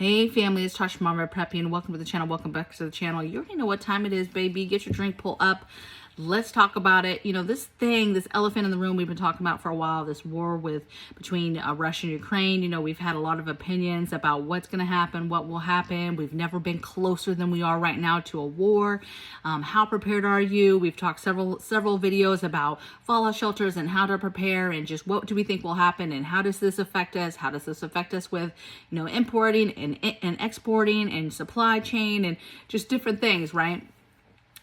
Hey family, it's Tasha from MAMABEAR Prepping. Welcome to the channel. Welcome back to the channel. You already know what time it is, baby. Get your drink, pull up. Let's talk about it. You know, this elephant in the room we've been talking about for a while, this war between Russia and Ukraine. You know, we've had a lot of opinions about what's going to happen, what will happen. We've never been closer than we are right now to a war. How prepared are you? We've talked several videos about fallout shelters and how to prepare and just what do we think will happen and how does this affect us? How does this affect us with, you know, importing and exporting and supply chain and just different things, right?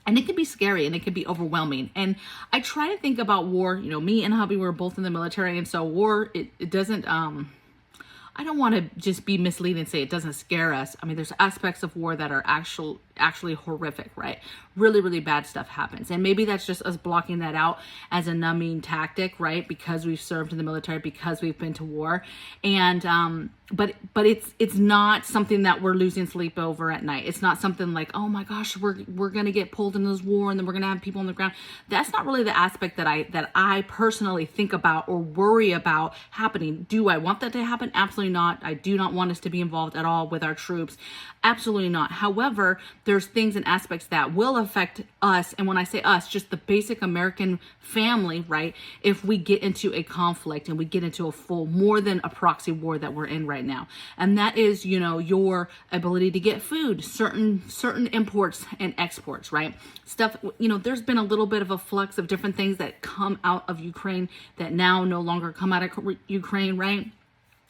And it can be scary and it can be overwhelming. And I try to think about war, you know, me and hubby were both in the military. And so war, it doesn't, I don't want to just be misleading and say it doesn't scare us. I mean, there's aspects of war that are actually horrific, right? Really, really bad stuff happens. And maybe that's just us blocking that out as a numbing tactic, right? Because we've served in the military, because we've been to war. And, but it's not something that we're losing sleep over at night. It's not something like, oh my gosh, we're going to get pulled into this war and then we're going to have people on the ground. That's not really the aspect that I personally think about or worry about happening. Do I want that to happen? Absolutely not. I do not want us to be involved at all with our troops. Absolutely not. However, there's things and aspects that will affect us. And when I say us, just the basic American family, right? If we get into a conflict and we get into a full, more than a proxy war that we're in right now. And that is, you know, your ability to get food, certain imports and exports, right? Stuff, you know, there's been a little bit of a flux of different things that come out of Ukraine that now no longer come out of Ukraine, right?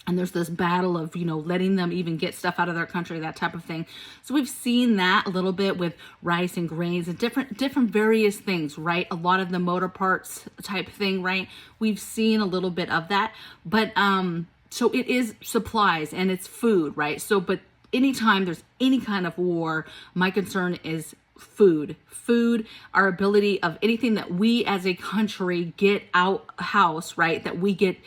And there's this battle of, you know, letting them even get stuff out of their country, that type of thing. So we've seen that a little bit with rice and grains and different various things, right? A lot of the motor parts type thing, right? We've seen a little bit of that. But so it is supplies and it's food, right? So, but anytime there's any kind of war, my concern is food, our ability of anything that we as a country get out house, right? That we get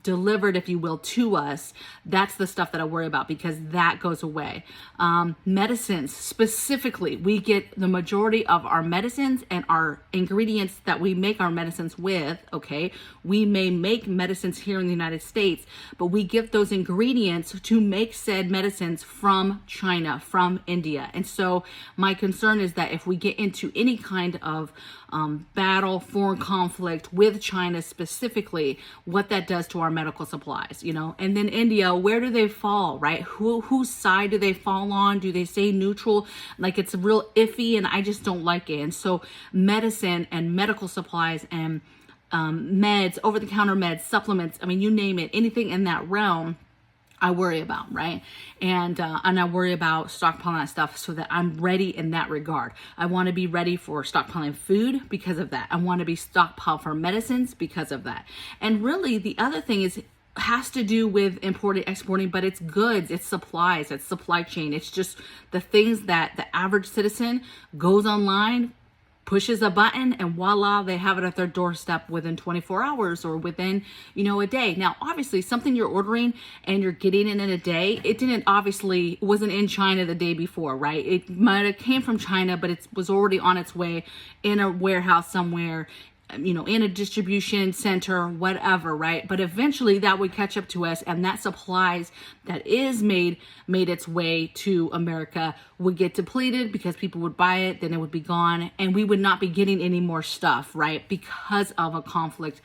delivered, if you will, to us. That's the stuff that I worry about because that goes away. Medicines, specifically, we get the majority of our medicines and our ingredients that we make our medicines with, okay? We may make medicines here in the United States, but we get those ingredients to make said medicines from China, from India. And so my concern is that if we get into any kind of battle, foreign conflict with China specifically, what that does to our medical supplies, you know. And then India, where do they fall, right? Whose side do they fall on? Do they stay neutral? Like, it's real iffy and I just don't like it. And so medicine and medical supplies and meds, over-the-counter meds, supplements, I mean, you name it, anything in that realm, I worry about, right? And I worry about stockpiling that stuff so that I'm ready in that regard. I want to be ready for stockpiling food because of that. I want to be stockpiled for medicines because of that. And really, the other thing has to do with importing, exporting, but it's goods, it's supplies, it's supply chain. It's just the things that the average citizen goes online, pushes a button, and voila, they have it at their doorstep within 24 hours or within, you know, a day. Now, obviously, something you're ordering and you're getting it in a day, it wasn't in China the day before, right? It might have came from China, but it was already on its way in a warehouse somewhere, you know, in a distribution center, whatever, right? But eventually that would catch up to us, and that supplies that is made its way to America would get depleted because people would buy it, then it would be gone, and we would not be getting any more stuff, right? Because of a conflict,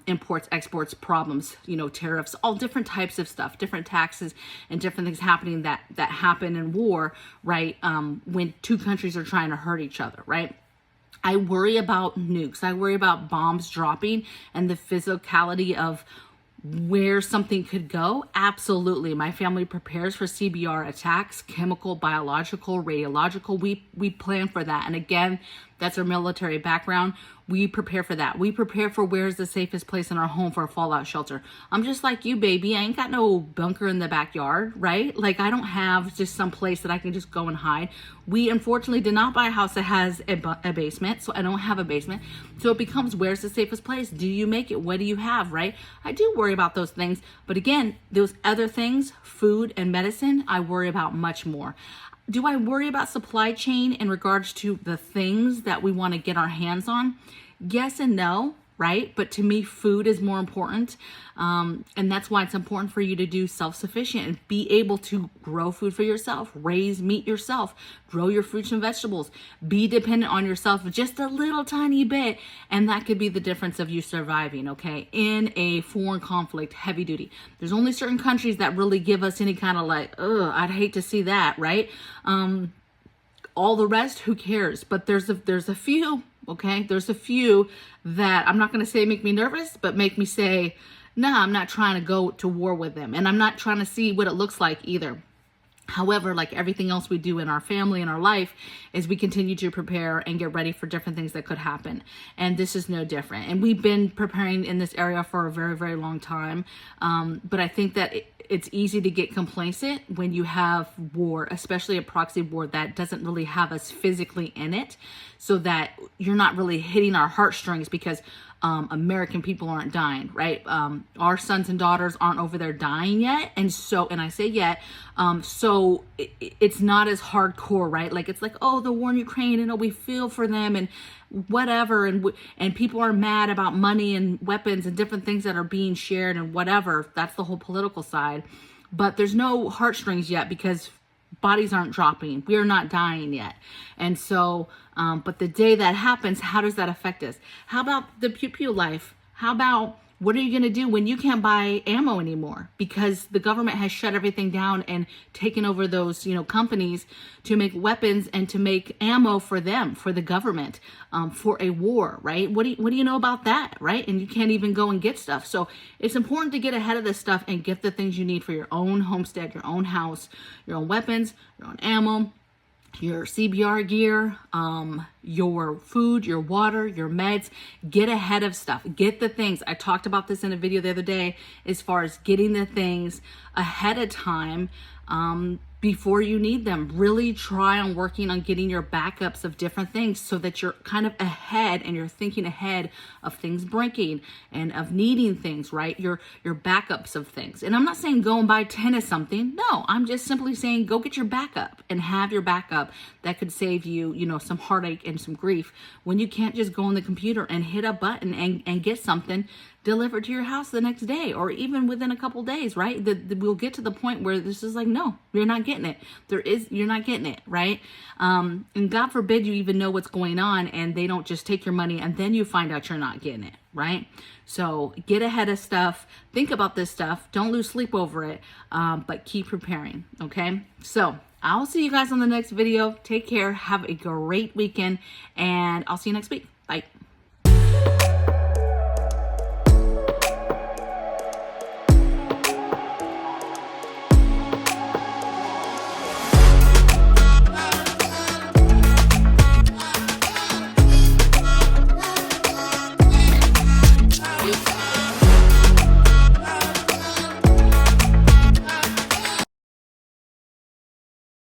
imports, exports, problems, you know, tariffs, all different types of stuff, different taxes and different things happening that happen in war, right? When two countries are trying to hurt each other, right? I worry about nukes. I worry about bombs dropping and the physicality of where something could go. Absolutely. My family prepares for CBR attacks, chemical, biological, radiological. We plan for that. And again, that's our military background. We prepare for that. We prepare for where's the safest place in our home for a fallout shelter. I'm just like you, baby. I ain't got no bunker in the backyard, right? Like, I don't have just some place that I can just go and hide. We unfortunately did not buy a house that has a basement, so I don't have a basement. So it becomes, where's the safest place? Do you make it? What do you have, right? I do worry about those things. But again, those other things, food and medicine, I worry about much more. Do I worry about supply chain in regards to the things that we want to get our hands on? Yes and no, right? But to me, food is more important. And that's why it's important for you to do self-sufficient and be able to grow food for yourself, raise meat yourself, grow your fruits and vegetables, be dependent on yourself just a little tiny bit. And that could be the difference of you surviving, okay, in a foreign conflict, heavy duty. There's only certain countries that really give us any kind of like, ugh, I'd hate to see that, right? All the rest, who cares? But there's a few, okay? There's a few that I'm not going to say make me nervous, but make me say, nah, I'm not trying to go to war with them. And I'm not trying to see what it looks like either. However, like everything else we do in our family and our life, is we continue to prepare and get ready for different things that could happen. And this is no different. And we've been preparing in this area for a very, very long time. But I think that it's easy to get complacent when you have war, especially a proxy war that doesn't really have us physically in it, so that you're not really hitting our heartstrings because American people aren't dying, right? Our sons and daughters aren't over there dying yet. And I say yet, so it's not as hardcore, right? Like, it's like, oh, the war in Ukraine, and oh, we feel for them and whatever. And people are mad about money and weapons and different things that are being shared and whatever. That's the whole political side. But there's no heartstrings yet because bodies aren't dropping. We are not dying yet. And so, but the day that happens, how does that affect us? How about the pew pew life? How about, what are you going to do when you can't buy ammo anymore because the government has shut everything down and taken over those, companies to make weapons and to make ammo for them, for the government, for a war, right? What do you know about that, right? And you can't even go and get stuff. So it's important to get ahead of this stuff and get the things you need for your own homestead, your own house, your own weapons, your own ammo, your CBR gear, your food, your water, your meds. Get ahead of stuff. Get the things. I talked about this in a video the other day as far as getting the things ahead of time before you need them. Really try on working on getting your backups of different things so that you're kind of ahead and you're thinking ahead of things breaking and of needing things, right? Your backups of things. And I'm not saying go and buy 10 of something. No, I'm just simply saying go get your backup and have your backup that could save you, some heartache and some grief when you can't just go on the computer and hit a button and get something delivered to your house the next day or even within a couple days, right? We'll get to the point where this is like, no, you're not getting it. You're not getting it, right? And God forbid you even know what's going on and they don't just take your money and then you find out you're not getting it, right? So get ahead of stuff. Think about this stuff. Don't lose sleep over it, but keep preparing, okay? So I'll see you guys on the next video. Take care. Have a great weekend, and I'll see you next week. Bye.